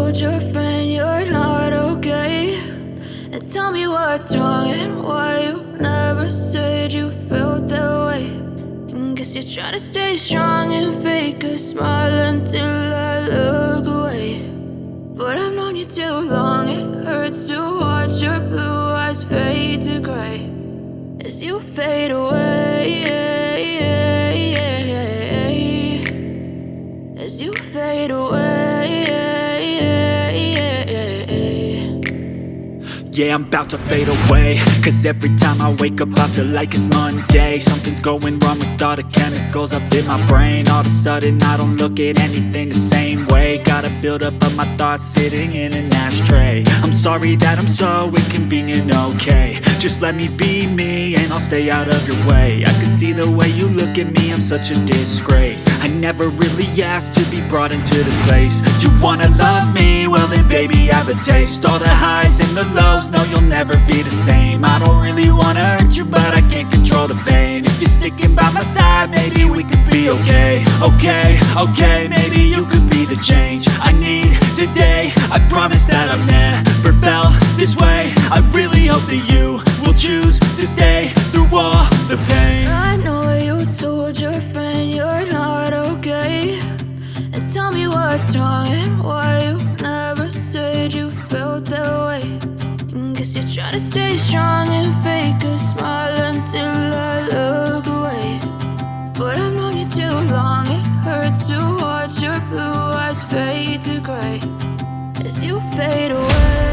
told your friend you're not okay, and tell me what's wrong and why you never said you felt that way. And guess you're trying to stay strong and fake a smile until I look away. But I've known you too long, it hurts to watch your blue eyes fade to gray as you fade away, as you fade away. Yeah, I'm about to fade away, cause every time I wake up I feel like it's Monday. Something's going wrong with all the chemicals up in my brain. All of a sudden I don't look at anything the same way. Got a build up of my thoughts sitting in an ashtray. I'm sorry that I'm so inconvenient, okay. Just let me be me and I'll stay out of your way. I can see the way you look at me, I'm such a disgrace. I never really asked to be brought into this place. You wanna love me? Well then baby, have a taste. All the highs and the lows, no, you'll never be the same. I don't really wanna hurt you, but I can't control the pain. If you're sticking by my side, maybe we could be okay. Okay, maybe you could be the change I need today. I promise that I've never felt this way. I really hope that you will choose to stay through all the pain. I know you told your friend you're not okay, and tell me what's wrong and why you never said you felt that way. And guess you're trying to stay strong and fake a smile until I look away. But I've known you too long, it hurts to watch your blue eyes fade to gray as you fade away.